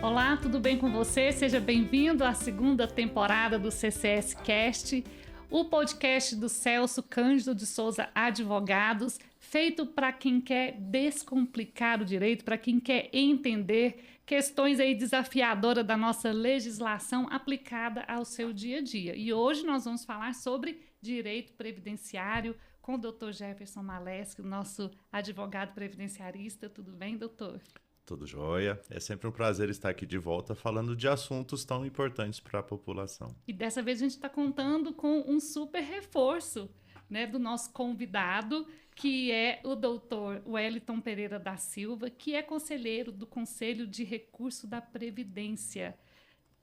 Olá, tudo bem com você? Seja bem-vindo à segunda temporada do CCS Cast, o podcast do Celso Cândido de Souza Advogados, feito para quem quer descomplicar o direito, para quem quer entender questões aí desafiadoras da nossa legislação aplicada ao seu dia a dia. E hoje nós vamos falar sobre direito previdenciário com o Dr. Jefferson Maleschi, nosso advogado previdenciarista. Tudo bem, doutor? Tudo jóia. É sempre um prazer estar aqui de volta falando de assuntos tão importantes para a população. E dessa vez a gente está contando com um super reforço, né, do nosso convidado, que é o doutor Wellington Pereira da Silva, que é conselheiro do Conselho de Recurso da Previdência.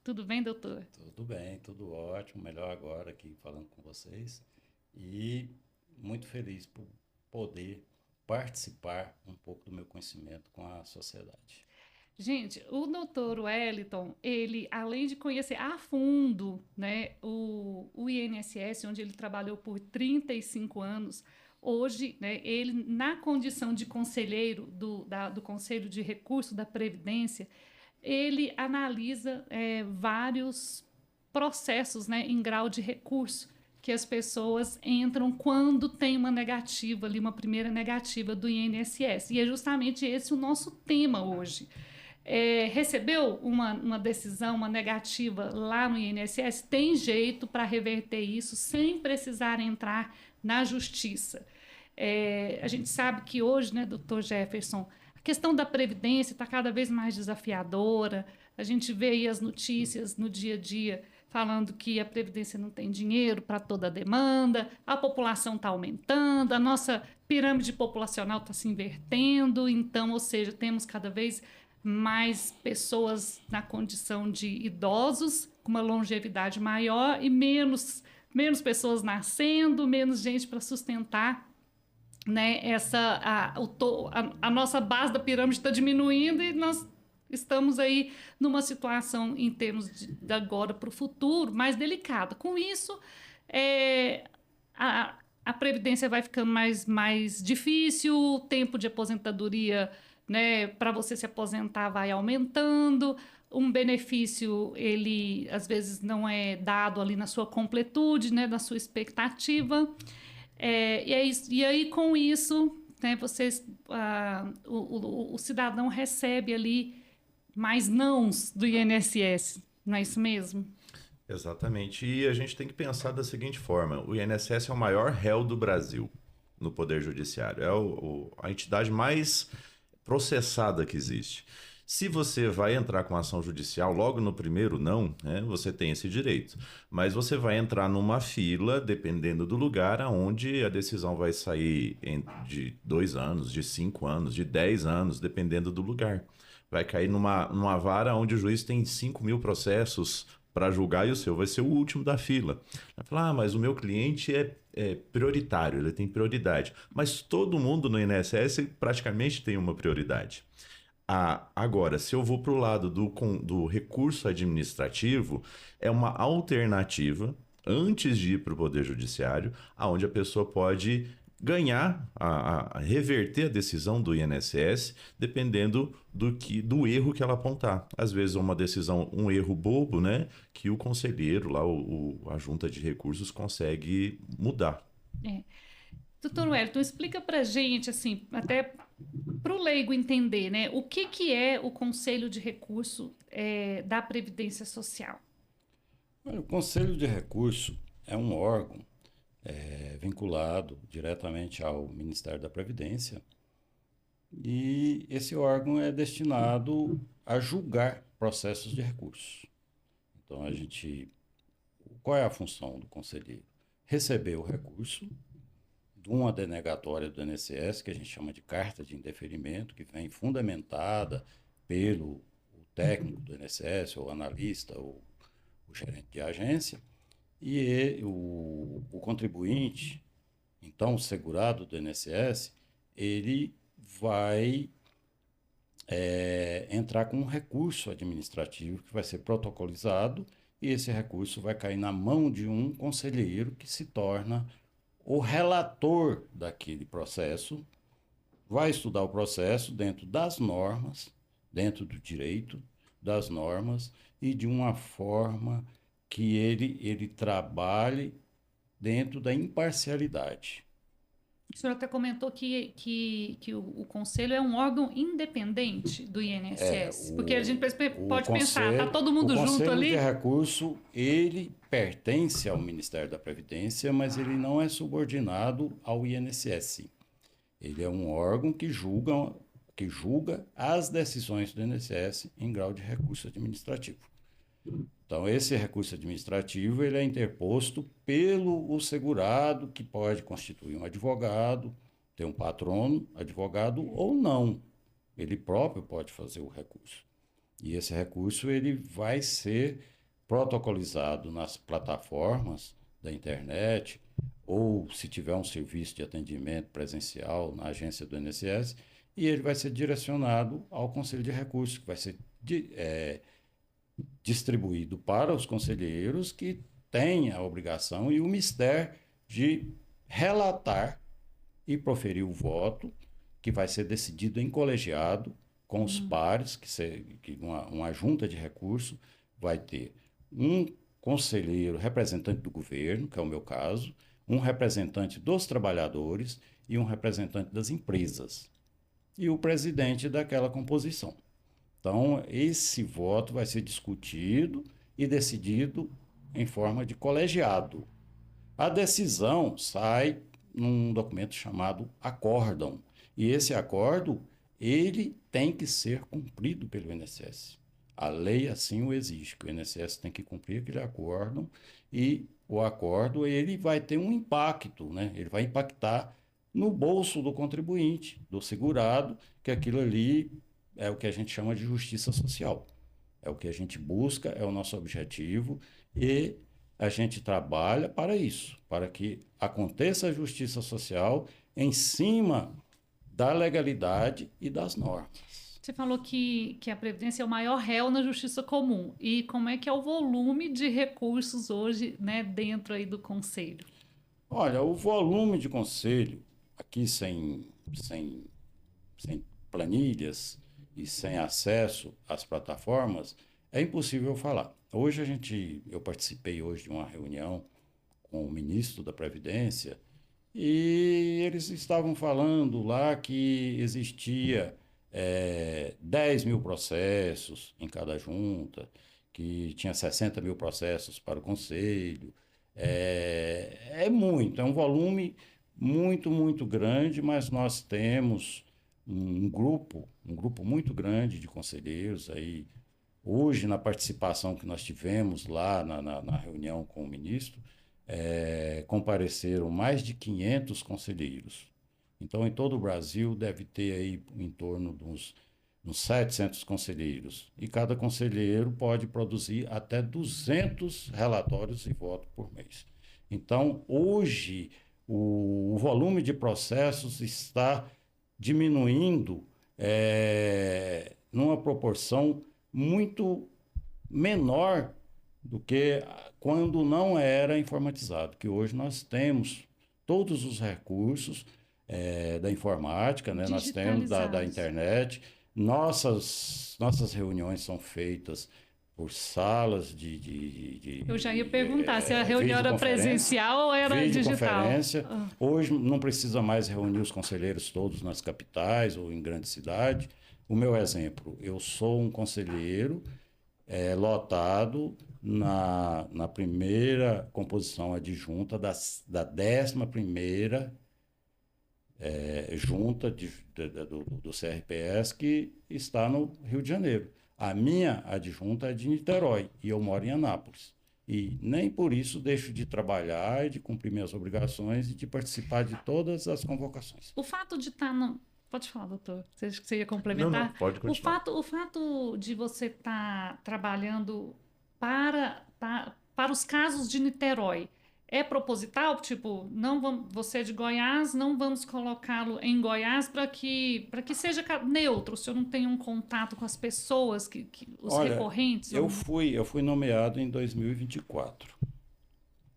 Tudo bem, doutor? Tudo bem, tudo ótimo. Melhor agora aqui falando com vocês. E muito feliz por poder participar um pouco do meu conhecimento com a sociedade. Gente, o doutor Wellington, ele, além de conhecer a fundo, né, o INSS, onde ele trabalhou por 35 anos, hoje, né, ele, na condição de conselheiro do Conselho de Recurso da Previdência, ele analisa vários processos, né, em grau de recurso, que as pessoas entram quando tem uma negativa ali, uma primeira negativa do INSS. E é justamente esse o nosso tema hoje. Recebeu uma decisão, uma negativa lá no INSS, tem jeito para reverter isso sem precisar entrar na justiça. A gente sabe que hoje, né, doutor Jefferson, a questão da previdência está cada vez mais desafiadora. A gente vê aí as notícias no dia a dia falando que a previdência não tem dinheiro para toda a demanda, a população está aumentando, a nossa pirâmide populacional está se invertendo, então, ou seja, temos cada vez mais pessoas na condição de idosos, com uma longevidade maior, e menos pessoas nascendo, menos gente para sustentar, né, a nossa base da pirâmide está diminuindo e nós estamos aí numa situação, em termos de agora para o futuro, mais delicada. Com isso, a previdência vai ficando mais difícil, o tempo de aposentadoria, né, para você se aposentar vai aumentando, um benefício, ele às vezes não é dado ali na sua completude, né, na sua expectativa. E aí, com isso, né, o cidadão recebe ali mais nãos do INSS, não é isso mesmo? Exatamente. E a gente tem que pensar da seguinte forma: o INSS é o maior réu do Brasil no Poder Judiciário. É a entidade mais processada que existe. Se você vai entrar com ação judicial logo no primeiro não, né, você tem esse direito. Mas você vai entrar numa fila, dependendo do lugar, onde a decisão vai sair de 2 anos, de 5 anos, de 10 anos, dependendo do lugar. Vai cair numa vara onde o juiz tem 5.000 processos para julgar e o seu vai ser o último da fila. Vai falar, mas o meu cliente é prioritário, ele tem prioridade. Mas todo mundo no INSS praticamente tem uma prioridade. Agora, se eu vou para o lado do recurso administrativo, é uma alternativa, antes de ir para o Poder Judiciário, onde a pessoa pode ganhar, reverter a decisão do INSS, dependendo do erro que ela apontar. Às vezes uma decisão, um erro bobo, né, que o conselheiro, lá, a junta de recursos consegue mudar. Doutor Wellington, explica para gente, assim, até para o leigo entender, né, o que é o Conselho de Recurso da Previdência Social? O Conselho de Recurso é um órgão vinculado diretamente ao Ministério da Previdência, e esse órgão é destinado a julgar processos de recurso. Então, qual é a função do conselheiro? Receber o recurso de uma denegatória do INSS, que a gente chama de carta de indeferimento, que vem fundamentada pelo técnico do INSS, ou analista, ou o gerente de agência, e o contribuinte, então o segurado do INSS, ele vai entrar com um recurso administrativo que vai ser protocolizado, e esse recurso vai cair na mão de um conselheiro que se torna o relator daquele processo, vai estudar o processo dentro das normas, dentro do direito, das normas e de uma forma que ele trabalhe dentro da imparcialidade. O senhor até comentou que o Conselho é um órgão independente do INSS, porque a gente pode pensar, está todo mundo junto ali? O Conselho de Recurso, ele pertence ao Ministério da Previdência, mas ele não é subordinado ao INSS. Ele é um órgão que julga as decisões do INSS em grau de recurso administrativo. Então, esse recurso administrativo ele é interposto pelo segurado, que pode constituir um advogado, ter um patrono, advogado ou não. Ele próprio pode fazer o recurso. E esse recurso ele vai ser protocolizado nas plataformas da internet, ou se tiver um serviço de atendimento presencial na agência do INSS, e ele vai ser direcionado ao Conselho de Recursos, que vai ser distribuído para os conselheiros que têm a obrigação e o mistério de relatar e proferir o voto, que vai ser decidido em colegiado com os pares, que uma junta de recurso vai ter um conselheiro representante do governo, que é o meu caso, um representante dos trabalhadores e um representante das empresas, e o presidente daquela composição. Então, esse voto vai ser discutido e decidido em forma de colegiado. A decisão sai num documento chamado acórdão. E esse acordo, ele tem que ser cumprido pelo INSS. A lei assim o exige, que o INSS tem que cumprir aquele acórdão, e o acordo ele vai ter um impacto, né? Ele vai impactar no bolso do contribuinte, do segurado, que aquilo ali é o que a gente chama de justiça social. É o que a gente busca, é o nosso objetivo, e a gente trabalha para isso, para que aconteça a justiça social em cima da legalidade e das normas. Você falou que a Previdência é o maior réu na justiça comum. E como é que é o volume de recursos hoje, né, dentro aí do Conselho? Olha, o volume de conselho, aqui sem planilhas e sem acesso às plataformas, é impossível falar. Eu participei hoje de uma reunião com o ministro da Previdência e eles estavam falando lá que existia 10 mil processos em cada junta, que tinha 60 mil processos para o conselho. É muito, é um volume muito, muito grande, mas nós temos um grupo muito grande de conselheiros aí. Hoje, na participação que nós tivemos lá na reunião com o ministro, compareceram mais de 500 conselheiros. Então, em todo o Brasil, deve ter aí em torno de uns 700 conselheiros. E cada conselheiro pode produzir até 200 relatórios e votos por mês. Então, hoje, o volume de processos está diminuindo numa proporção muito menor do que quando não era informatizado, que hoje nós temos todos os recursos da informática, né? Nós temos da internet. Nossas reuniões são feitas por salas de Eu já ia perguntar se a reunião era presencial ou era digital. Hoje não precisa mais reunir os conselheiros todos nas capitais ou em grandes cidades. O meu exemplo, eu sou um conselheiro lotado na primeira composição adjunta da 11ª junta do CRPS, que está no Rio de Janeiro. A minha adjunta é de Niterói e eu moro em Anápolis. E nem por isso deixo de trabalhar e de cumprir minhas obrigações e de participar de todas as convocações. O fato de estar no... Pode falar, doutor. Você ia complementar? Não, pode continuar. O fato de você estar trabalhando para os casos de Niterói é proposital? Tipo, você é de Goiás, não vamos colocá-lo em Goiás para que seja neutro, se eu não tenho um contato com as pessoas, os recorrentes? Eu fui nomeado em 2024.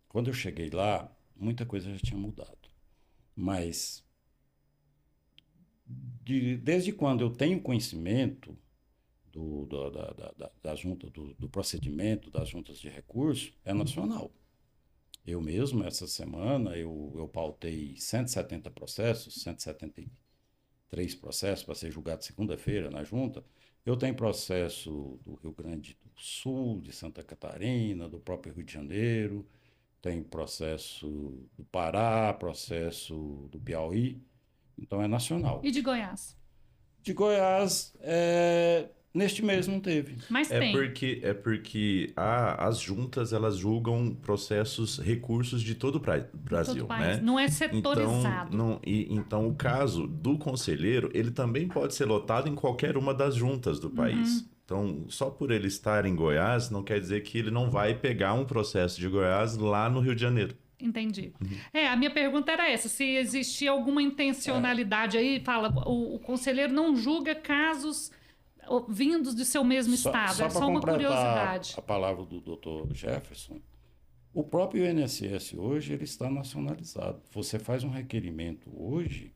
Quando eu cheguei lá, muita coisa já tinha mudado. Mas desde quando eu tenho conhecimento da junta, do procedimento das juntas de recurso é nacional. Eu mesmo, essa semana, eu pautei 170 processos, 173 processos para ser julgado segunda-feira na junta. Eu tenho processo do Rio Grande do Sul, de Santa Catarina, do próprio Rio de Janeiro, tem processo do Pará, processo do Piauí, então é nacional. E de Goiás? De Goiás, neste mês não teve. Mas tem. Porque as juntas, elas julgam recursos de todo o Brasil, Todo país. né? Não é setorizado. Então, o caso do conselheiro, ele também pode ser lotado em qualquer uma das juntas do país. Então, só por ele estar em Goiás, não quer dizer que ele não vai pegar um processo de Goiás lá no Rio de Janeiro. Entendi. A minha pergunta era essa, se existia alguma intencionalidade aí, fala, o conselheiro não julga casos vindos de seu mesmo estado, é só uma curiosidade. A palavra do Dr. Jefferson, o próprio INSS hoje ele está nacionalizado. Você faz um requerimento hoje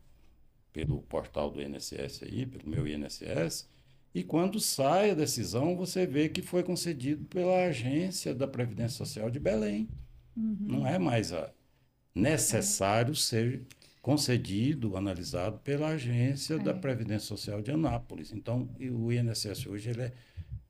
pelo portal do INSS aí, pelo meu INSS, e quando sai a decisão, você vê que foi concedido pela Agência da Previdência Social de Belém. Não é mais necessário ser concedido, analisado pela Agência da Previdência Social de Anápolis. Então, o INSS hoje ele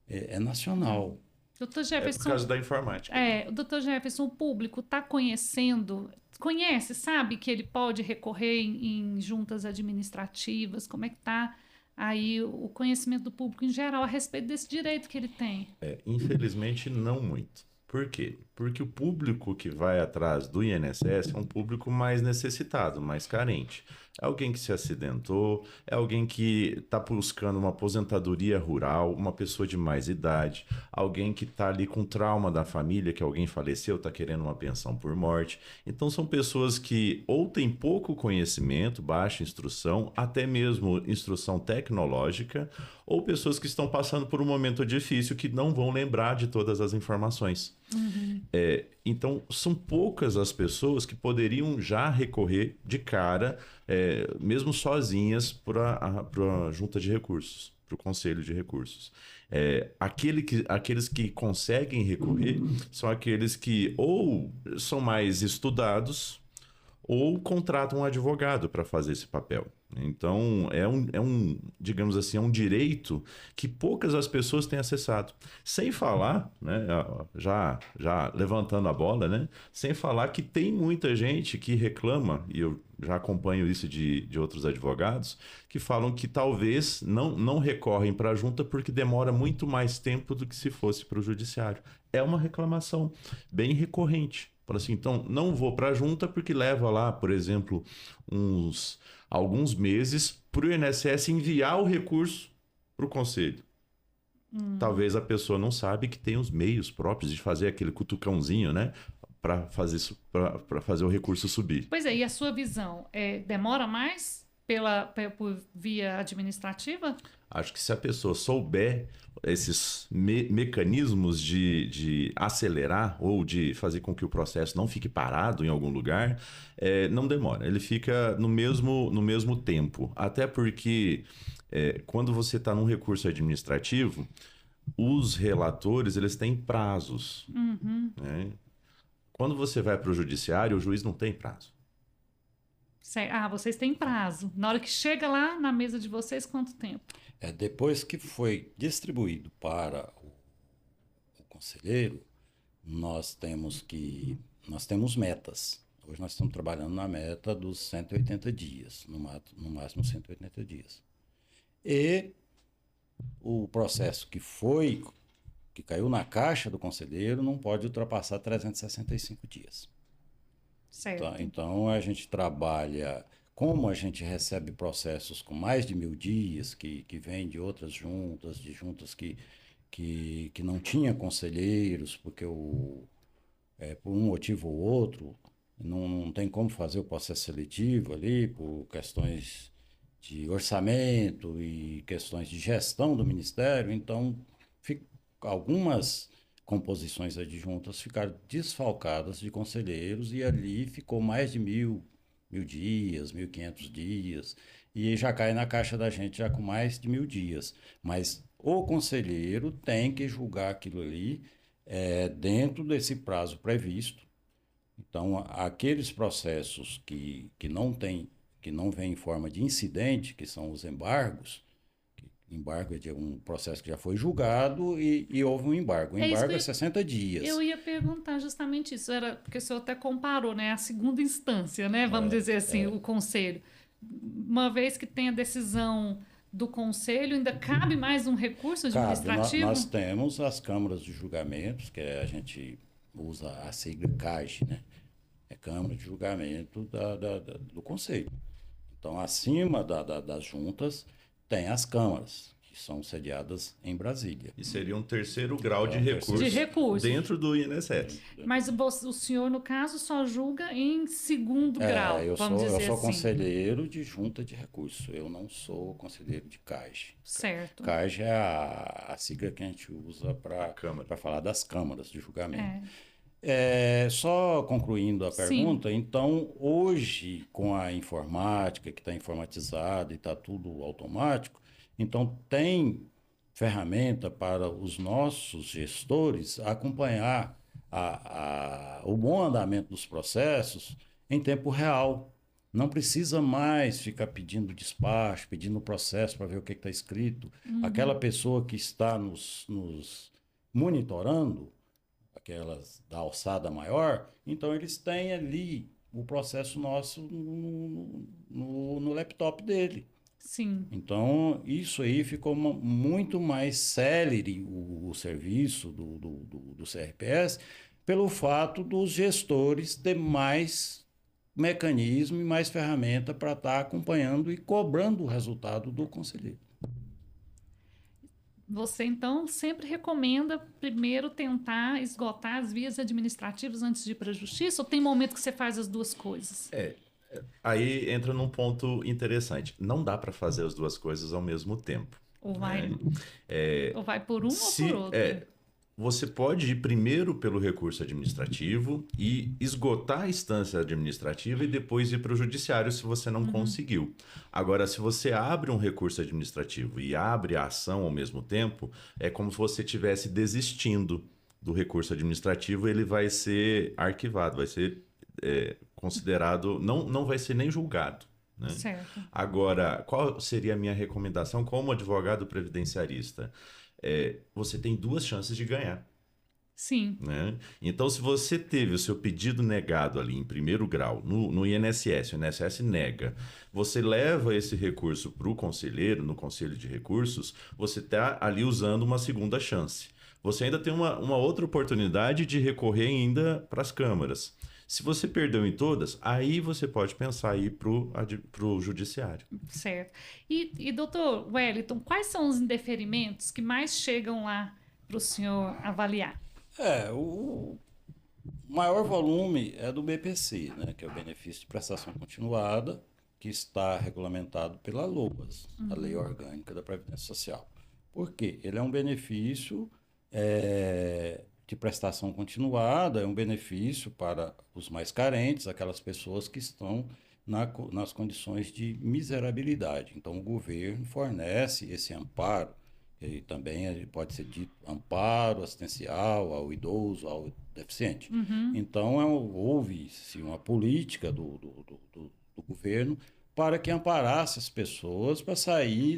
é nacional. Dr. Jefferson, por causa da informática. O Dr. Jefferson, o público está conhece, sabe que ele pode recorrer em juntas administrativas? Como é que está aí o conhecimento do público em geral a respeito desse direito que ele tem? Infelizmente, não muito. Por quê? Porque o público que vai atrás do INSS é um público mais necessitado, mais carente. É alguém que se acidentou, é alguém que está buscando uma aposentadoria rural, uma pessoa de mais idade, alguém que está ali com trauma da família, que alguém faleceu, está querendo uma pensão por morte. Então, são pessoas que ou têm pouco conhecimento, baixa instrução, até mesmo instrução tecnológica, ou pessoas que estão passando por um momento difícil que não vão lembrar de todas as informações. Então, são poucas as pessoas que poderiam já recorrer de cara, mesmo sozinhas, para a junta de recursos, para o conselho de recursos. Aqueles que conseguem recorrer são aqueles que ou são mais estudados ou contratam um advogado para fazer esse papel. Então, digamos assim, é um direito que poucas as pessoas têm acessado. Sem falar, né, já levantando a bola, né, sem falar que tem muita gente que reclama, e eu já acompanho isso de outros advogados, que falam que talvez não recorrem para a junta porque demora muito mais tempo do que se fosse para o judiciário. É uma reclamação bem recorrente. Fala assim, então, não vou para a junta porque leva lá, por exemplo, alguns meses para o INSS enviar o recurso para o conselho. Talvez a pessoa não sabe que tem os meios próprios de fazer aquele cutucãozinho, né? Para fazer o recurso subir. Pois é, e a sua visão? Demora mais por via administrativa? Acho que se a pessoa souber esses mecanismos de acelerar ou de fazer com que o processo não fique parado em algum lugar, não demora. Ele fica no mesmo tempo. Até porque quando você está num recurso administrativo, os relatores eles têm prazos. Né? Quando você vai para o judiciário, o juiz não tem prazo. Vocês têm prazo. Na hora que chega lá na mesa de vocês, quanto tempo? Depois que foi distribuído para o conselheiro, nós temos metas. Hoje nós estamos trabalhando na meta dos 180 dias, no máximo 180 dias. E o processo que caiu na caixa do conselheiro não pode ultrapassar 365 dias. Certo. Tá? Então, a gente trabalha, como a gente recebe processos com mais de 1.000 dias, que vêm de outras juntas, de juntas que não tinham conselheiros, porque por um motivo ou outro, não tem como fazer o processo seletivo ali, por questões de orçamento e questões de gestão do Ministério. Então, algumas composições adjuntas ficaram desfalcadas de conselheiros e ali ficou mais de 1.000, 1.000 dias, 1.500 dias, e já cai na caixa da gente já com mais de 1.000 dias. Mas o conselheiro tem que julgar aquilo ali dentro desse prazo previsto. Então, aqueles processos que não vêm em forma de incidente, que são os embargos, embargo é de um processo que já foi julgado e houve um embargo. O embargo é 60 dias. Eu ia perguntar justamente isso, era porque o senhor até comparou, né, a segunda instância, né, vamos dizer assim, o conselho. Uma vez que tem a decisão do conselho, ainda cabe mais um recurso administrativo? Nós temos as câmaras de julgamentos, que a gente usa a sigla CAGE, né? É Câmara de Julgamento do Conselho. Então, acima das juntas, tem as câmaras, que são sediadas em Brasília. E seria um terceiro grau de recurso dentro do INSS. Mas o senhor, no caso, só julga em segundo grau, vamos dizer assim. Eu sou conselheiro de junta de recurso, eu não sou conselheiro de CAGE. Certo. CAGE é a sigla que a gente usa para falar das câmaras de julgamento. Só concluindo a pergunta, então, hoje, com a informática, que está informatizada e está tudo automático, então tem ferramenta para os nossos gestores acompanhar o bom andamento dos processos em tempo real. Não precisa mais ficar pedindo despacho, pedindo processo para ver o que está escrito. Aquela pessoa que está nos monitorando, aquelas da alçada maior, então eles têm ali o processo nosso no laptop dele. Sim. Então, isso aí ficou muito mais célere o serviço do CRPS, pelo fato dos gestores ter mais mecanismo e mais ferramenta para estar acompanhando e cobrando o resultado do conselheiro. Você, então, sempre recomenda primeiro tentar esgotar as vias administrativas antes de ir para a justiça? Ou tem momento que você faz as duas coisas? Aí entra num ponto interessante. Não dá para fazer as duas coisas ao mesmo tempo. Ou vai, ou vai por um ou por outro. Você pode ir primeiro pelo recurso administrativo e esgotar a instância administrativa e depois ir para o judiciário se você não conseguiu. Agora, se você abre um recurso administrativo e abre a ação ao mesmo tempo, é como se você estivesse desistindo do recurso administrativo, ele vai ser arquivado, vai ser considerado, não vai ser nem julgado. Né? Certo. Agora, qual seria a minha recomendação como advogado previdenciarista? Você tem duas chances de ganhar. Sim. Né? Então, se você teve o seu pedido negado ali em primeiro grau, no INSS, o INSS nega, você leva esse recurso para o conselheiro, no conselho de recursos, você está ali usando uma segunda chance. Você ainda tem uma outra oportunidade de recorrer ainda para as câmaras. Se você perdeu em todas, aí você pode pensar em ir para o judiciário. Certo. E doutor Wellington, quais são os indeferimentos que mais chegam lá para o senhor avaliar? O maior volume é do BPC, né, que é o benefício de prestação continuada, que está regulamentado pela LOAS, a Lei Orgânica da Previdência Social. Por quê? Ele é um benefício de prestação continuada, é um benefício para os mais carentes, aquelas pessoas que estão nas condições de miserabilidade. Então, o governo fornece esse amparo, e também pode ser dito amparo assistencial ao idoso, ao deficiente. Então, houve-se uma política do governo para que amparasse as pessoas para sair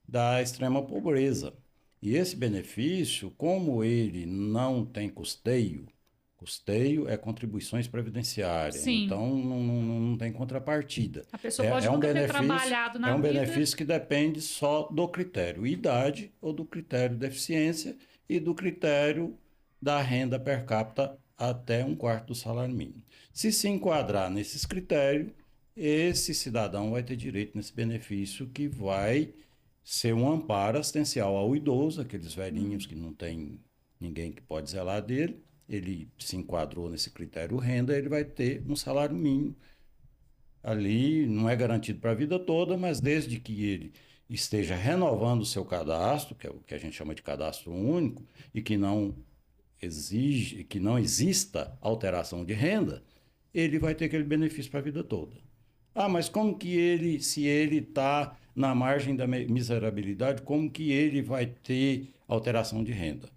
da extrema pobreza. E esse benefício, como ele não tem custeio é contribuições previdenciárias. Sim. Então não tem contrapartida. A pessoa pode nunca ter trabalhado na vida. É um benefício que depende só do critério idade ou do critério deficiência e do critério da renda per capita até 1/4 do salário mínimo. Se enquadrar nesses critérios, esse cidadão vai ter direito nesse benefício que vai ser um amparo assistencial ao idoso, aqueles velhinhos que não tem ninguém que pode zelar dele. Ele se enquadrou nesse critério renda, ele vai ter um salário mínimo. Ali não é garantido para a vida toda, mas desde que ele esteja renovando o seu cadastro, que é o que a gente chama de cadastro único, e que não exista alteração de renda, ele vai ter aquele benefício para a vida toda. Ah, mas como que ele, se ele está na margem da miserabilidade, como que ele vai ter alteração de renda?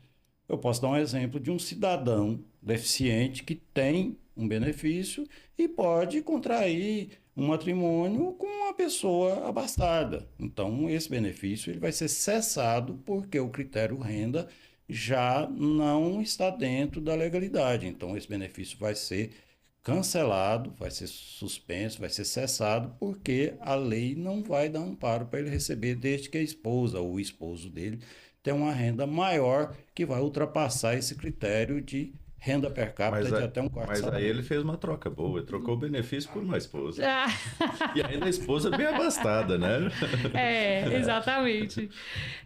Eu posso dar um exemplo de um cidadão deficiente que tem um benefício e pode contrair um matrimônio com uma pessoa abastada. Então, esse benefício ele vai ser cessado porque o critério renda já não está dentro da legalidade. Então, esse benefício vai ser cancelado, vai ser suspenso, vai ser cessado, porque a lei não vai dar amparo para ele receber, desde que a esposa ou o esposo dele tenha uma renda maior que vai ultrapassar esse critério de renda per capita de até um quarto Mas salário. aí ele fez uma troca boa, ele trocou o benefício por uma esposa. Ah, E ainda a esposa bem abastada, né? exatamente.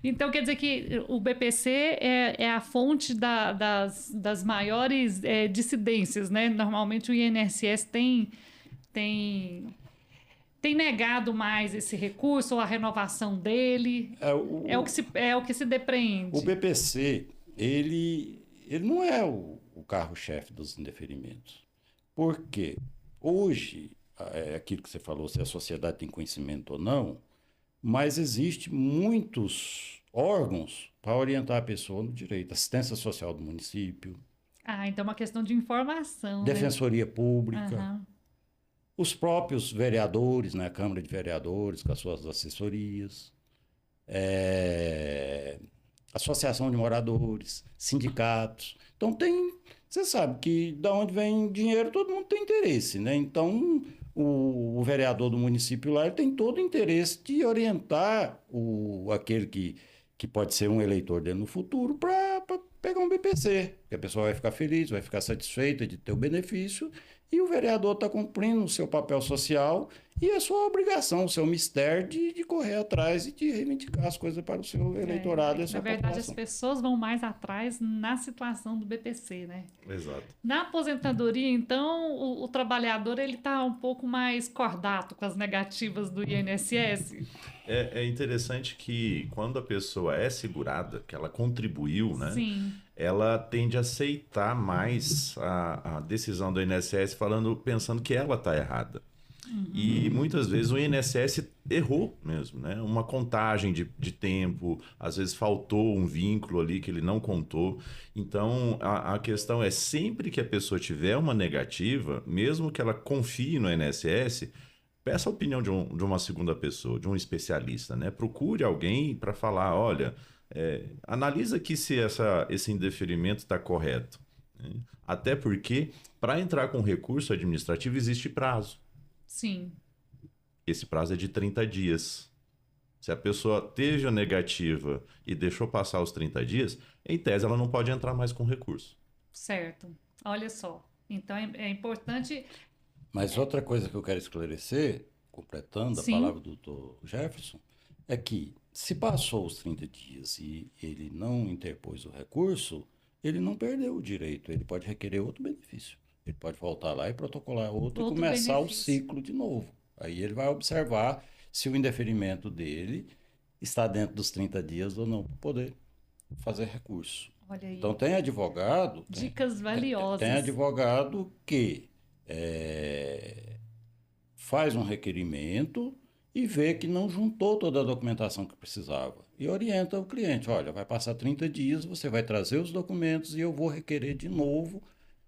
Então, quer dizer que o BPC é a fonte das maiores dissidências, né? Normalmente o INSS tem negado mais esse recurso ou a renovação dele. É o que se depreende. O BPC, ele não é o carro-chefe dos indeferimentos. Por quê? Hoje, é aquilo que você falou, se a sociedade tem conhecimento ou não, mas existe muitos órgãos para orientar a pessoa no direito. Assistência social do município. Então é uma questão de informação. Defensoria Pública. Uhum. Os próprios vereadores, né? A Câmara de Vereadores, com as suas assessorias. Associação de moradores, sindicatos. Então você sabe que da onde vem dinheiro todo mundo tem interesse, né? Então o vereador do município lá ele tem todo o interesse de orientar aquele que pode ser um eleitor dele no futuro para pegar um BPC, que a pessoa vai ficar feliz, vai ficar satisfeita de ter o benefício e o vereador está cumprindo o seu papel social e a sua obrigação, o seu mistério de correr atrás e de reivindicar as coisas para o seu eleitorado e a sua Na verdade, população. as pessoas vão mais atrás na situação do BPC, né? Exato. Na aposentadoria, então, o trabalhador ele está um pouco mais cordato com as negativas do INSS. É interessante que quando a pessoa é segurada, que ela contribuiu, né? Sim. Ela tende a aceitar mais a decisão do INSS pensando que ela está errada. E muitas vezes o INSS errou mesmo, né? Uma contagem de tempo, às vezes faltou um vínculo ali que ele não contou. Então, a questão é sempre que a pessoa tiver uma negativa, mesmo que ela confie no INSS, peça a opinião de uma segunda pessoa, de um especialista, né? Procure alguém para falar, olha, analisa aqui se esse indeferimento está correto. Né? Até porque, para entrar com recurso administrativo, existe prazo. Sim. Esse prazo é de 30 dias. Se a pessoa teve a negativa e deixou passar os 30 dias, em tese ela não pode entrar mais com recurso. Certo. Olha só. Então é importante... Mas outra coisa que eu quero esclarecer, completando a Sim. palavra do Dr. Jefferson, é que se passou os 30 dias e ele não interpôs o recurso, ele não perdeu o direito, ele pode requerer outro benefício. Ele pode voltar lá e protocolar outro e começar benefício. o ciclo de novo. Aí ele vai observar se o indeferimento dele está dentro dos 30 dias ou não, para poder fazer recurso. Olha aí. Então tem advogado... Dicas valiosas. Tem advogado que faz um requerimento e vê que não juntou toda a documentação que precisava. E orienta o cliente, olha, vai passar 30 dias, você vai trazer os documentos e eu vou requerer de novo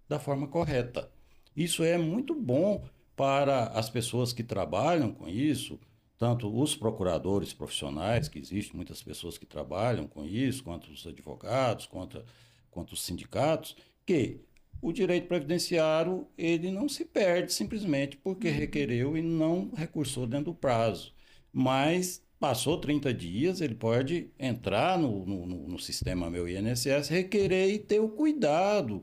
da forma correta. Isso é muito bom para as pessoas que trabalham com isso, tanto os procuradores profissionais, que existem muitas pessoas que trabalham com isso, quanto os advogados, quanto os sindicatos, que o direito previdenciário ele não se perde simplesmente porque requereu e não recursou dentro do prazo. Mas passou 30 dias, ele pode entrar no sistema Meu INSS, requerer e ter o cuidado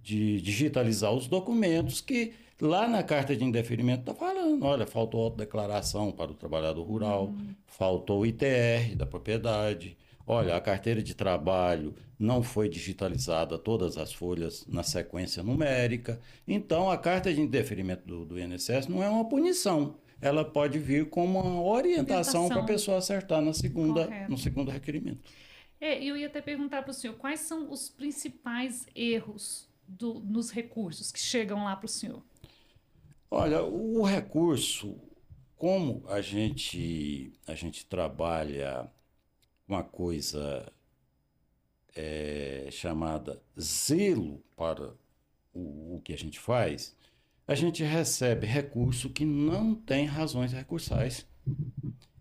de digitalizar os documentos que lá na carta de indeferimento está falando, olha, faltou autodeclaração para o trabalhador rural, faltou o ITR da propriedade, olha, a carteira de trabalho não foi digitalizada todas as folhas na sequência numérica. Então, a carta de indeferimento do INSS não é uma punição. Ela pode vir como uma orientação para a pessoa acertar no segundo requerimento. Eu ia até perguntar para o senhor, quais são os principais erros nos recursos que chegam lá para o senhor? Olha, o recurso, como a gente trabalha uma coisa chamada zelo para o que a gente faz, a gente recebe recurso que não tem razões recursais.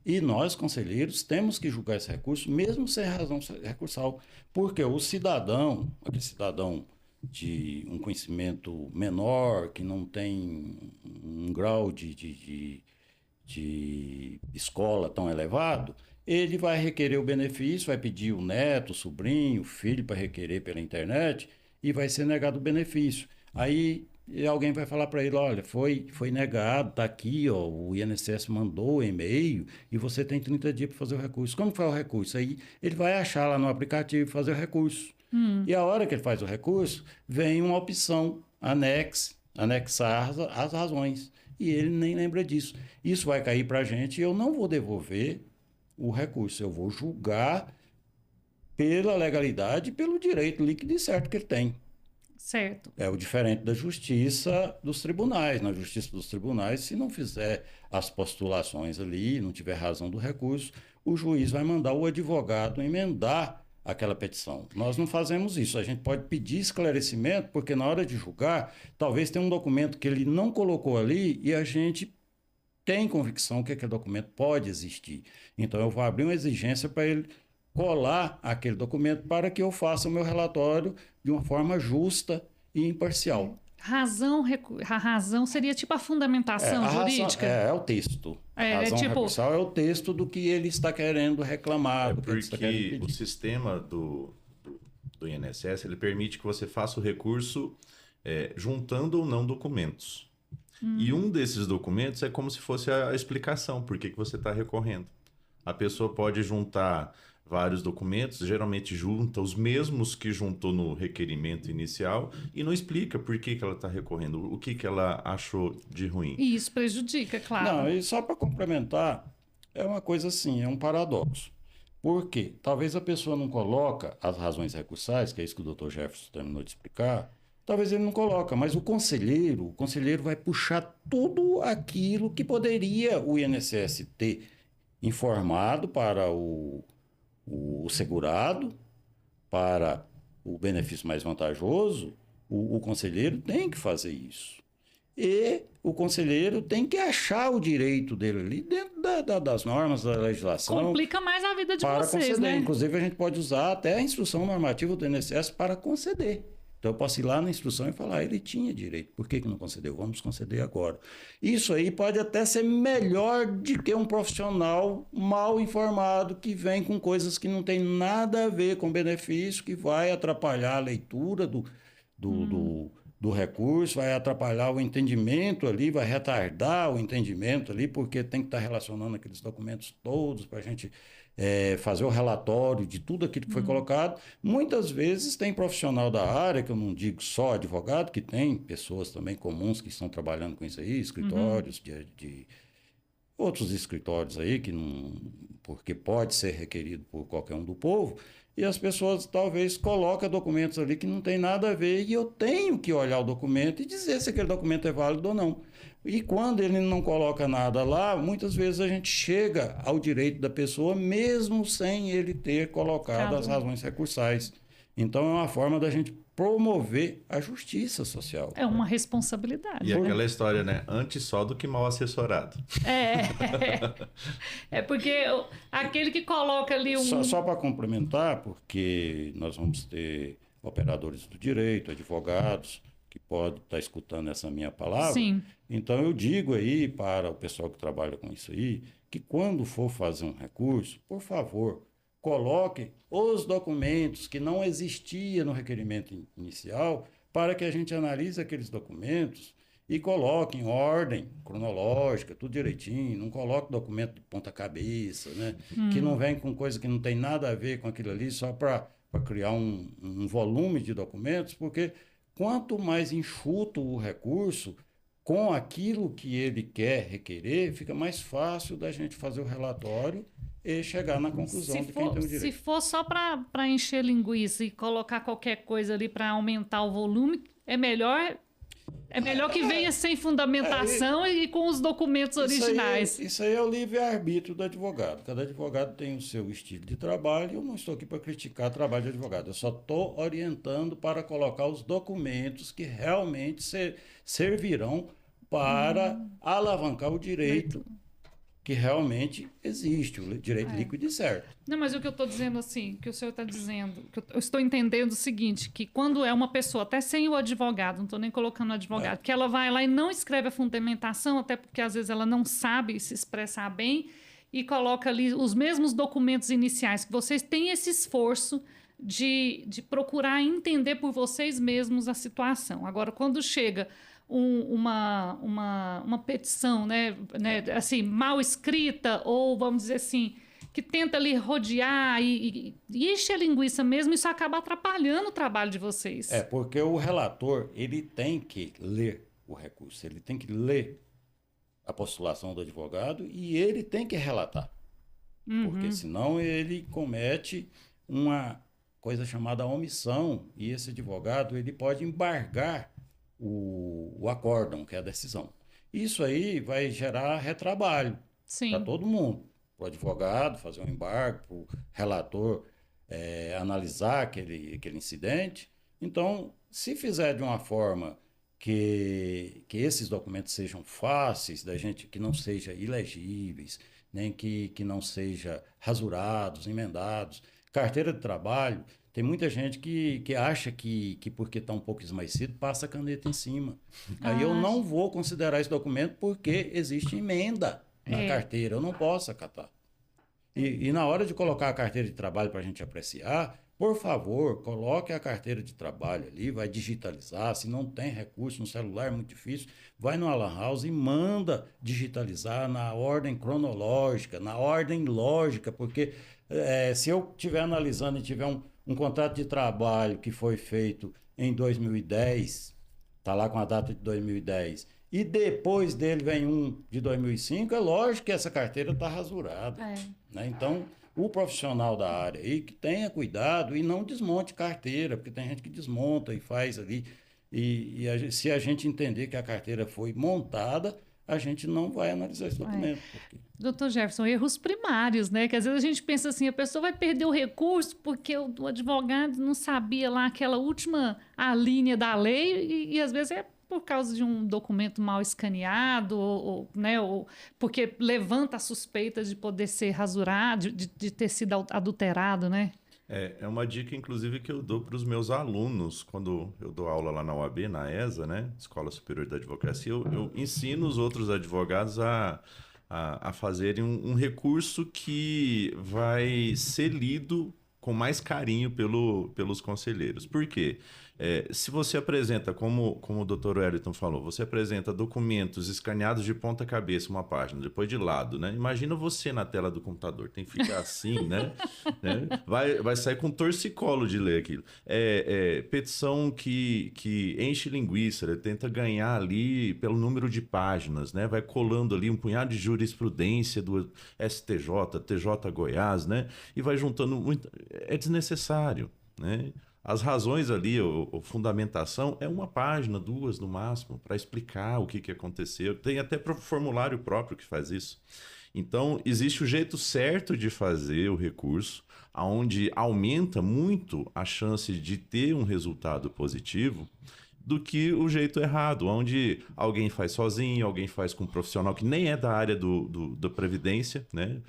E nós, conselheiros, temos que julgar esse recurso, mesmo sem razão recursal, porque o cidadão, aquele cidadão de um conhecimento menor, que não tem um grau de escola tão elevado, ele vai requerer o benefício, vai pedir o neto, o sobrinho, o filho para requerer pela internet e vai ser negado o benefício. Aí alguém vai falar para ele, olha, foi negado, está aqui, ó, o INSS mandou o e-mail e você tem 30 dias para fazer o recurso. Como foi o recurso? Aí ele vai achar lá no aplicativo e fazer o recurso. E a hora que ele faz o recurso, vem uma opção anexar as razões. E ele nem lembra disso. Isso vai cair para a gente e eu não vou devolver o recurso. Eu vou julgar pela legalidade e pelo direito líquido e certo que ele tem. Certo. É o diferente da justiça dos tribunais. Na justiça dos tribunais, se não fizer as postulações ali, não tiver razão do recurso, o juiz vai mandar o advogado emendar aquela petição. Nós não fazemos isso. A gente pode pedir esclarecimento, porque na hora de julgar, talvez tenha um documento que ele não colocou ali e a gente tem convicção que aquele documento pode existir. Então, eu vou abrir uma exigência para ele colar aquele documento para que eu faça o meu relatório de uma forma justa e imparcial. A razão seria tipo a fundamentação jurídica? É o texto. A razão recursal é o texto do que ele está querendo reclamar. Do que ele está querendo pedir. O sistema do INSS ele permite que você faça o recurso juntando ou não documentos. E um desses documentos é como se fosse a explicação por que você está recorrendo. A pessoa pode juntar vários documentos, geralmente junta os mesmos que juntou no requerimento inicial e não explica por que ela está recorrendo, o que ela achou de ruim. E isso prejudica, claro. Não, e só para complementar, é uma coisa assim, é um paradoxo. Por quê? Talvez a pessoa não coloca as razões recursais, que é isso que o Dr. Jefferson terminou de explicar, talvez ele não coloca, mas o conselheiro vai puxar tudo aquilo que poderia o INSS ter informado para o segurado, para o benefício mais vantajoso, o conselheiro tem que fazer isso. E o conselheiro tem que achar o direito dele ali dentro das normas da legislação. Complica mais a vida de para vocês, conceder. né? Inclusive, a gente pode usar até a instrução normativa do INSS para conceder. Então, eu posso ir lá na instrução e falar, ele tinha direito, por que não concedeu? Vamos conceder agora. Isso aí pode até ser melhor do que um profissional mal informado que vem com coisas que não tem nada a ver com benefício, que vai atrapalhar a leitura do recurso, vai atrapalhar o entendimento ali, vai retardar o entendimento ali, porque tem que estar relacionando aqueles documentos todos para a gente fazer o relatório de tudo aquilo que foi colocado. Muitas vezes tem profissional da área, que eu não digo só advogado, que tem pessoas também comuns que estão trabalhando com isso aí, escritórios de outros escritórios aí, que não, porque pode ser requerido por qualquer um do povo, e as pessoas talvez colocam documentos ali que não tem nada a ver, e eu tenho que olhar o documento e dizer se aquele documento é válido ou não. E quando ele não coloca nada lá, muitas vezes a gente chega ao direito da pessoa, mesmo sem ele ter colocado as razões recursais. Então, é uma forma da gente promover a justiça social. É uma responsabilidade. E aquela história, né? Antes só do que mal assessorado. É porque aquele que coloca ali um... Só para complementar, porque nós vamos ter operadores do direito, advogados, que podem estar escutando essa minha palavra. Sim. Então, eu digo aí para o pessoal que trabalha com isso aí, que quando for fazer um recurso, por favor, coloque os documentos que não existiam no requerimento inicial para que a gente analise aqueles documentos e coloque em ordem cronológica, tudo direitinho, não coloque documento de ponta cabeça, né? Que não vem com coisa que não tem nada a ver com aquilo ali, só para criar um volume de documentos, porque quanto mais enxuto o recurso, com aquilo que ele quer requerer, fica mais fácil da gente fazer o relatório e chegar na conclusão de quem tem o direito. Se for só para encher linguiça e colocar qualquer coisa ali para aumentar o volume, é melhor É melhor que venha sem fundamentação e com os documentos originais. Isso aí é o livre-arbítrio do advogado. Cada advogado tem o seu estilo de trabalho. Eu não estou aqui para criticar o trabalho de advogado. Eu só estou orientando para colocar os documentos que realmente servirão para alavancar o direito que realmente existe, o direito líquido e certo. Não, mas o que eu estou dizendo assim, que o senhor está dizendo, que eu estou entendendo o seguinte, que quando é uma pessoa, até sem o advogado, não estou nem colocando o advogado, que ela vai lá e não escreve a fundamentação, até porque às vezes ela não sabe se expressar bem, e coloca ali os mesmos documentos iniciais, que vocês têm esse esforço de procurar entender por vocês mesmos a situação. Agora, quando chega uma petição, né, assim, mal escrita, ou vamos dizer assim, que tenta ali rodear e enche a linguiça mesmo, isso acaba atrapalhando o trabalho de vocês. Porque o relator, ele tem que ler o recurso, ele tem que ler a postulação do advogado e ele tem que relatar. Porque senão ele comete uma coisa chamada omissão e esse advogado, ele pode embargar o acórdão, que é a decisão. Isso aí vai gerar retrabalho para todo mundo. Para o advogado fazer um embargo, para o relator analisar aquele incidente. Então, se fizer de uma forma que esses documentos sejam fáceis da gente, que não sejam ilegíveis, nem que não sejam rasurados, emendados. Carteira de trabalho, tem muita gente que acha que porque está um pouco esmaecido, passa a caneta em cima. Aí eu não vou considerar esse documento porque existe emenda na carteira, eu não posso acatar. E na hora de colocar a carteira de trabalho para a gente apreciar, por favor, coloque a carteira de trabalho ali, vai digitalizar, se não tem recurso no celular é muito difícil, vai no Alan House e manda digitalizar na ordem cronológica, na ordem lógica, porque se eu estiver analisando e tiver um contrato de trabalho que foi feito em 2010, está lá com a data de 2010, e depois dele vem um de 2005, é lógico que essa carteira está rasurada. Né? Então, o profissional da área aí que tenha cuidado e não desmonte carteira, porque tem gente que desmonta e faz ali. Se a gente entender que a carteira foi montada, a gente não vai analisar esse documento. Doutor Jefferson, erros primários, né? Que às vezes a gente pensa assim, a pessoa vai perder o recurso porque o advogado não sabia lá aquela última linha da lei e às vezes é por causa de um documento mal escaneado, né, ou porque levanta a suspeita de poder ser rasurado, de ter sido adulterado, né? É uma dica, inclusive, que eu dou para os meus alunos quando eu dou aula lá na UAB, na ESA, né, Escola Superior da Advocacia. Eu ensino os outros advogados a fazerem um recurso que vai ser lido com mais carinho pelos conselheiros. Por quê? Se você apresenta, como o Dr. Wellington falou, você apresenta documentos escaneados de ponta cabeça, uma página, depois de lado, né? Imagina você na tela do computador, tem que ficar assim, né? Vai sair com torcicolo de ler aquilo. Petição que enche linguiça, ele tenta ganhar ali pelo número de páginas, né? Vai colando ali um punhado de jurisprudência do STJ, TJ Goiás, né? E vai juntando muito. É desnecessário, né? As razões ali, a fundamentação, é uma página, 2 no máximo, para explicar o que aconteceu. Tem até formulário próprio que faz isso. Então, existe o jeito certo de fazer o recurso, onde aumenta muito a chance de ter um resultado positivo, do que o jeito errado, onde alguém faz sozinho, alguém faz com um profissional que nem é da área da Previdência, né?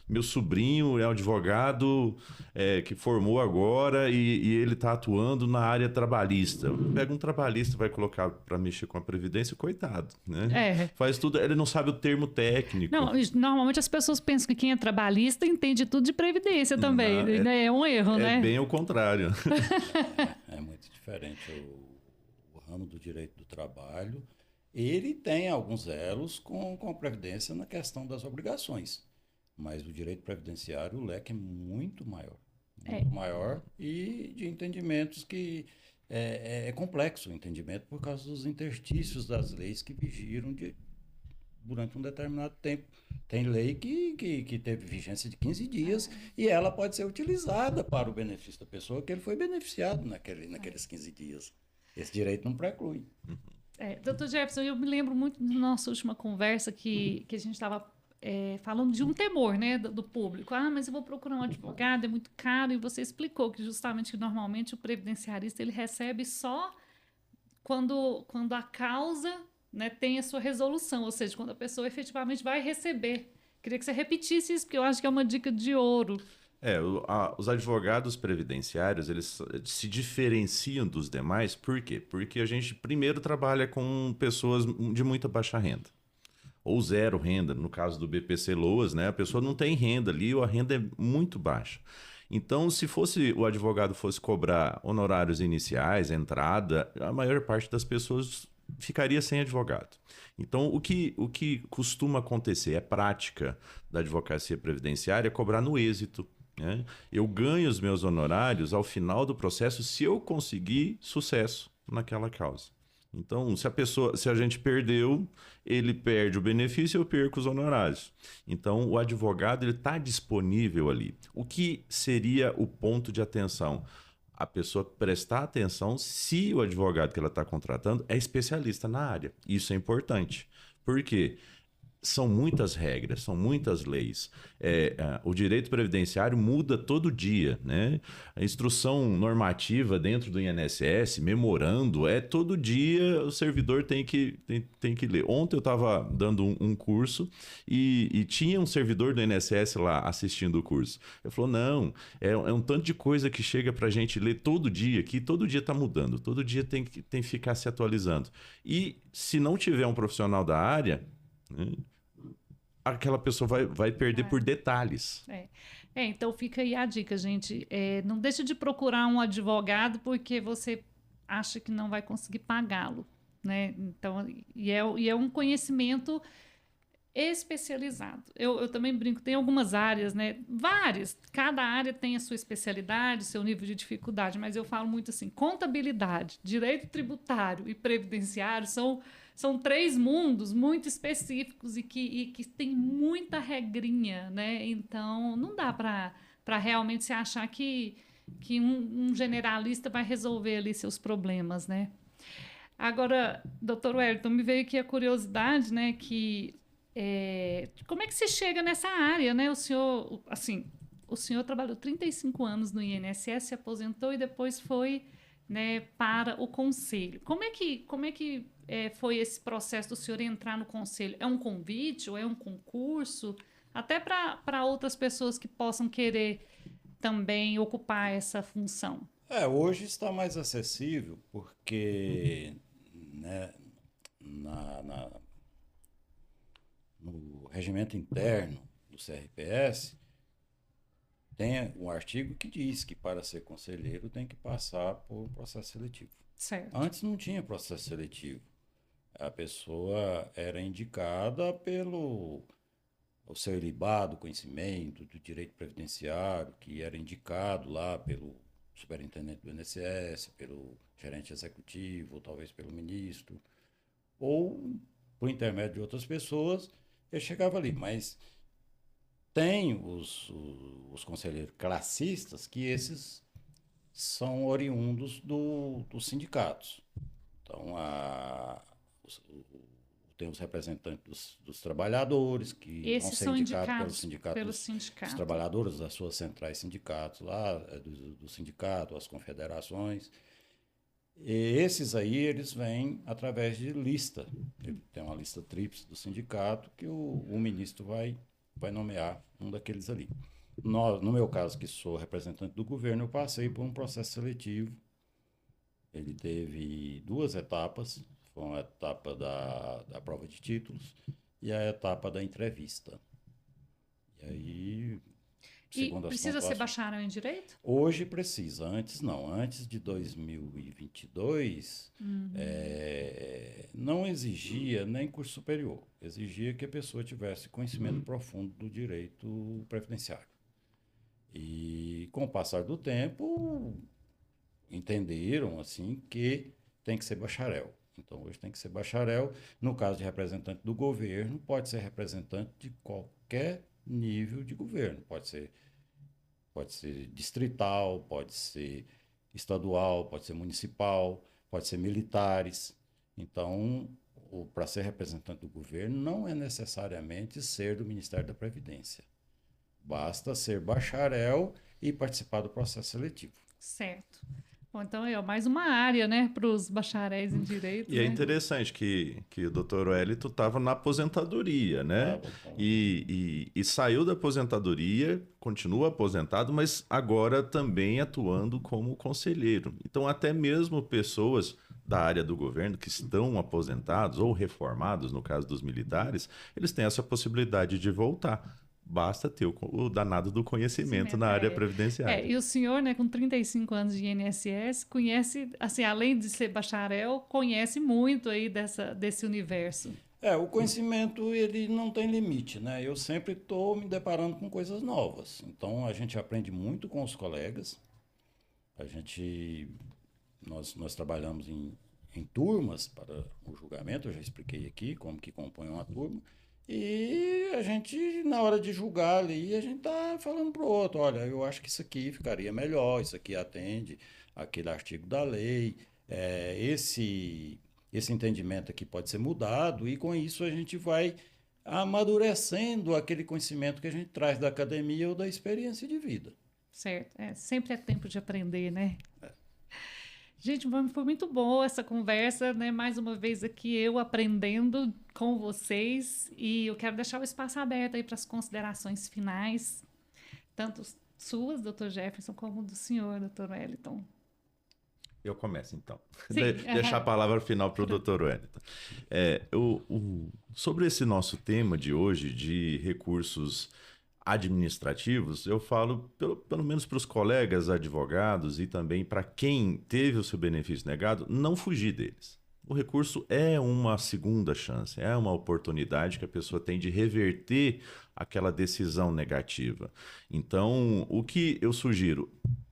Meu sobrinho é um advogado que formou agora e ele está atuando na área trabalhista. Pega um trabalhista e vai colocar para mexer com a Previdência, coitado, né? Faz tudo, ele não sabe o termo técnico. Não, normalmente as pessoas pensam que quem é trabalhista entende tudo de Previdência também, né? É um erro, né? É bem o contrário. É muito diferente. O ramo do direito do trabalho, ele tem alguns elos com a Previdência na questão das obrigações, mas o direito previdenciário, o leque é muito maior. Muito maior e de entendimentos que é complexo o entendimento por causa dos interstícios das leis que vigiram durante um determinado tempo. Tem lei que teve vigência de 15 dias e ela pode ser utilizada para o benefício da pessoa que ele foi beneficiado naqueles 15 dias. Esse direito não preclui. Doutor Jefferson, eu me lembro muito da nossa última conversa que a gente estava falando de um temor, né, do público. Ah, mas eu vou procurar um advogado, é muito caro, e você explicou que justamente que normalmente o previdenciarista ele recebe só quando a causa, né, tem a sua resolução, ou seja, quando a pessoa efetivamente vai receber. Queria que você repetisse isso, porque eu acho que é uma dica de ouro. Os advogados previdenciários, eles se diferenciam dos demais, por quê? Porque a gente primeiro trabalha com pessoas de muita baixa renda, ou zero renda, no caso do BPC Loas, né? A pessoa não tem renda ali, ou a renda é muito baixa. Então, se fosse o advogado fosse cobrar honorários iniciais, entrada, a maior parte das pessoas ficaria sem advogado. Então, o que costuma acontecer, é prática da advocacia previdenciária, é cobrar no êxito, né? Eu ganho os meus honorários ao final do processo se eu conseguir sucesso naquela causa. Então, se a gente perdeu, ele perde o benefício e eu perco os honorários. Então, o advogado ele está disponível ali. O que seria o ponto de atenção? A pessoa prestar atenção se o advogado que ela está contratando é especialista na área. Isso é importante. Por quê? São muitas regras, são muitas leis. O direito previdenciário muda todo dia, né? A instrução normativa dentro do INSS, memorando, todo dia o servidor tem que ler. Ontem eu estava dando um curso e tinha um servidor do INSS lá assistindo o curso. Ele falou, não, é um tanto de coisa que chega para a gente ler todo dia, que todo dia está mudando, todo dia tem que ficar se atualizando. E se não tiver um profissional da área, né, aquela pessoa vai perder por detalhes. Então fica aí a dica, gente. Não deixe de procurar um advogado porque você acha que não vai conseguir pagá-lo, né? Então, e é um conhecimento especializado. Eu também brinco, tem algumas áreas, né? Várias. Cada área tem a sua especialidade, seu nível de dificuldade, mas eu falo muito assim, contabilidade, direito tributário e previdenciário são três mundos muito específicos e que tem muita regrinha, né? Então, não dá para realmente se achar que um generalista vai resolver ali seus problemas, né? Agora, doutor Wellington, me veio aqui a curiosidade, né, como é que se chega nessa área, né? O senhor trabalhou 35 anos no INSS, se aposentou e depois foi, né, para o conselho. Como é que foi esse processo do senhor entrar no conselho? É um convite ou é um concurso? Até para outras pessoas que possam querer também ocupar essa função. Hoje está mais acessível porque, né, no regimento interno do CRPS tem um artigo que diz que para ser conselheiro tem que passar por processo seletivo. Certo. Antes não tinha processo seletivo. A pessoa era indicada pelo o seu ilibado conhecimento do direito previdenciário, que era indicado lá pelo superintendente do INSS, pelo gerente executivo, ou talvez pelo ministro, ou por intermédio de outras pessoas, ele chegava ali. Mas tem os conselheiros classistas, que esses são oriundos dos sindicatos. Então, tem os representantes dos trabalhadores, que esses vão ser indicados pelo sindicato dos trabalhadores, das suas centrais sindicatos lá, do sindicato, as confederações. E esses aí, eles vêm através de lista. Tem uma lista tríplice do sindicato que o ministro vai nomear um daqueles ali. No meu caso, que sou representante do governo, eu passei por um processo seletivo. Ele teve 2 etapas. Foi a etapa da prova de títulos e a etapa da entrevista. E aí, segundo precisa ser bacharel em Direito? Hoje precisa, antes não. Antes de 2022, não exigia nem curso superior. Exigia que a pessoa tivesse conhecimento profundo do direito previdenciário. E com o passar do tempo, entenderam assim que tem que ser bacharel. Então, hoje tem que ser bacharel. No caso de representante do governo, pode ser representante de qualquer nível de governo. Pode ser distrital, pode ser estadual, pode ser municipal, pode ser militares. Então, para ser representante do governo, não é necessariamente ser do Ministério da Previdência. Basta ser bacharel e participar do processo seletivo. Certo. Bom, então é mais uma área, né, para os bacharéis em direito. E é interessante que o doutor Wellington estava na aposentadoria, né? E saiu da aposentadoria, continua aposentado, mas agora também atuando como conselheiro. Então, até mesmo pessoas da área do governo que estão aposentados ou reformados, no caso dos militares, eles têm essa possibilidade de voltar. Basta ter o danado do conhecimento na área previdenciária. E o senhor, né, com 35 anos de INSS, conhece, assim, além de ser bacharel, conhece muito aí desse universo. O conhecimento, ele não tem limite, né? Eu sempre estou me deparando com coisas novas. Então, a gente aprende muito com os colegas. Nós trabalhamos em turmas para o julgamento, eu já expliquei aqui como que compõe uma turma. E a gente, na hora de julgar ali, a gente tá falando pro outro, olha, eu acho que isso aqui ficaria melhor, isso aqui atende aquele artigo da lei, esse entendimento aqui pode ser mudado, e com isso a gente vai amadurecendo aquele conhecimento que a gente traz da academia ou da experiência de vida. Certo, sempre é tempo de aprender, né? Gente, foi muito boa essa conversa, né? Mais uma vez aqui eu aprendendo com vocês, e eu quero deixar o espaço aberto aí para as considerações finais, tanto suas, doutor Jefferson, como do senhor, doutor Wellington. Eu começo, então. Sim, Deixar a palavra final para o doutor Wellington. Sobre esse nosso tema de hoje, de recursos administrativos, eu falo, pelo menos para os colegas advogados e também para quem teve o seu benefício negado, não fugir deles. O recurso é uma segunda chance, é uma oportunidade que a pessoa tem de reverter aquela decisão negativa. Então, o que eu sugiro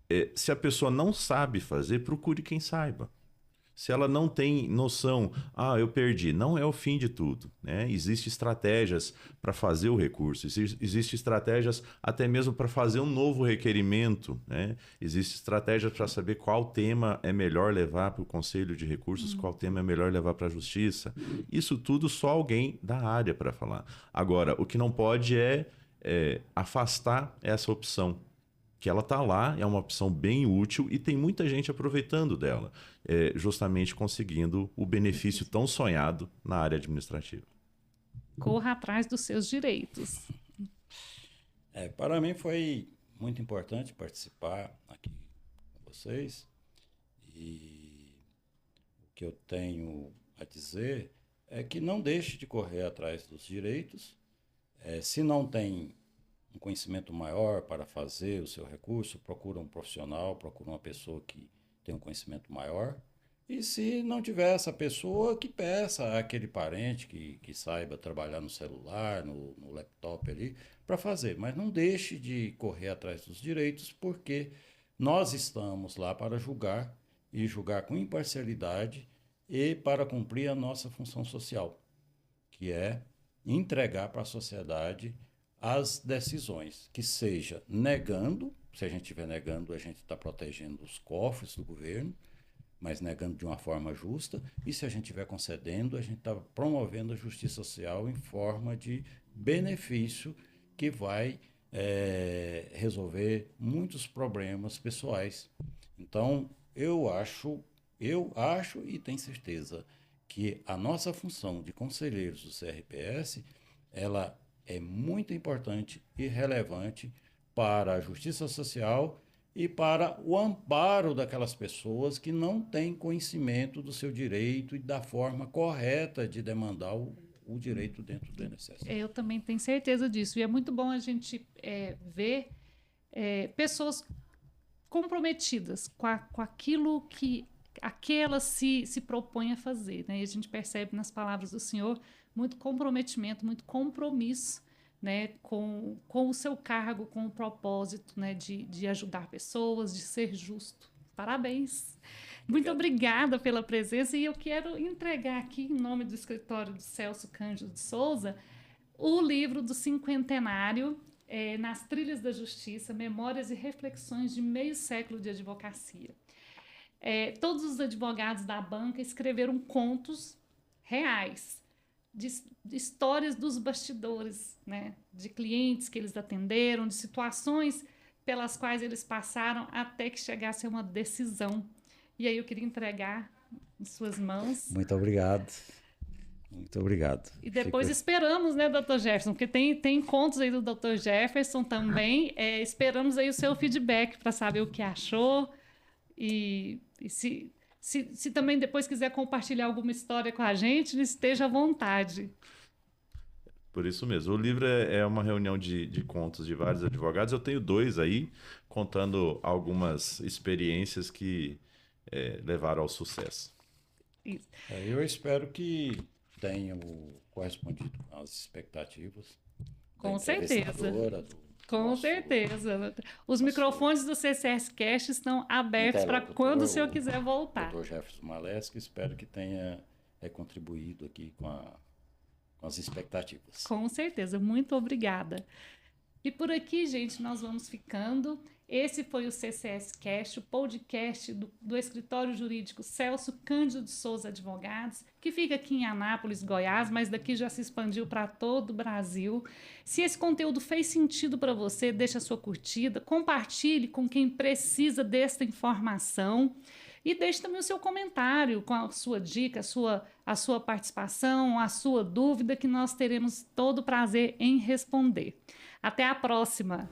é, se a pessoa não sabe fazer, procure quem saiba. Se ela não tem noção, eu perdi, não é o fim de tudo, né? Existem estratégias para fazer o recurso, existem estratégias até mesmo para fazer um novo requerimento, né? Existem estratégias para saber qual tema é melhor levar para o Conselho de Recursos, qual tema é melhor levar para a Justiça. Isso tudo só alguém da área para falar. Agora, o que não pode é afastar essa opção, que ela está lá, é uma opção bem útil e tem muita gente aproveitando dela, justamente conseguindo o benefício tão sonhado na área administrativa. Corra atrás dos seus direitos. Para mim foi muito importante participar aqui com vocês, e o que eu tenho a dizer é que não deixe de correr atrás dos direitos. Se não tem um conhecimento maior para fazer o seu recurso, procura um profissional, procura uma pessoa que tem um conhecimento maior. E se não tiver essa pessoa, que peça àquele parente que saiba trabalhar no celular, no laptop ali, para fazer. Mas não deixe de correr atrás dos direitos, porque nós estamos lá para julgar, e julgar com imparcialidade, e para cumprir a nossa função social, que é entregar para a sociedade as decisões, que seja negando. Se a gente estiver negando, a gente está protegendo os cofres do governo, mas negando de uma forma justa, e se a gente estiver concedendo, a gente está promovendo a justiça social em forma de benefício que vai resolver muitos problemas pessoais. Então, eu acho e tenho certeza que a nossa função de conselheiros do CRPS, ela é muito importante e relevante para a justiça social e para o amparo daquelas pessoas que não têm conhecimento do seu direito e da forma correta de demandar o direito dentro do INSS. Eu também tenho certeza disso. E é muito bom a gente ver pessoas comprometidas com aquilo que aquela se propõe a fazer, né? E a gente percebe nas palavras do senhor muito comprometimento, muito compromisso, né, com o seu cargo, com o propósito, né, de ajudar pessoas, de ser justo. Parabéns. Muito obrigada pela presença, e eu quero entregar aqui, em nome do escritório do Celso Cândido de Souza, o livro do cinquentenário, Nas Trilhas da Justiça, Memórias e Reflexões de Meio Século de Advocacia. Todos os advogados da banca escreveram contos reais, de histórias dos bastidores, né? De clientes que eles atenderam, de situações pelas quais eles passaram até que chegasse a uma decisão. E aí eu queria entregar em suas mãos. Muito obrigado. Muito obrigado. E depois esperamos, né, Dr. Jefferson, porque tem contos aí do Dr. Jefferson também. Esperamos aí o seu feedback para saber o que achou. E se também depois quiser compartilhar alguma história com a gente, esteja à vontade. Por isso mesmo. O livro é uma reunião de contos de vários advogados. Eu tenho 2 aí, contando algumas experiências que levaram ao sucesso. Isso. Eu espero que tenham correspondido às expectativas. Com certeza. Com certeza. Os microfones do CCS Cast estão abertos para quando o senhor quiser voltar. Dr. Jefferson Maleschi, espero que tenha contribuído aqui com as expectativas. Com certeza. Muito obrigada. E por aqui, gente, nós vamos ficando. Esse foi o CCS Cast, o podcast do Escritório Jurídico Celso Cândido de Souza Advogados, que fica aqui em Anápolis, Goiás, mas daqui já se expandiu para todo o Brasil. Se esse conteúdo fez sentido para você, deixa a sua curtida, compartilhe com quem precisa desta informação e deixe também o seu comentário com a sua dica, a sua participação, a sua dúvida, que nós teremos todo o prazer em responder. Até a próxima!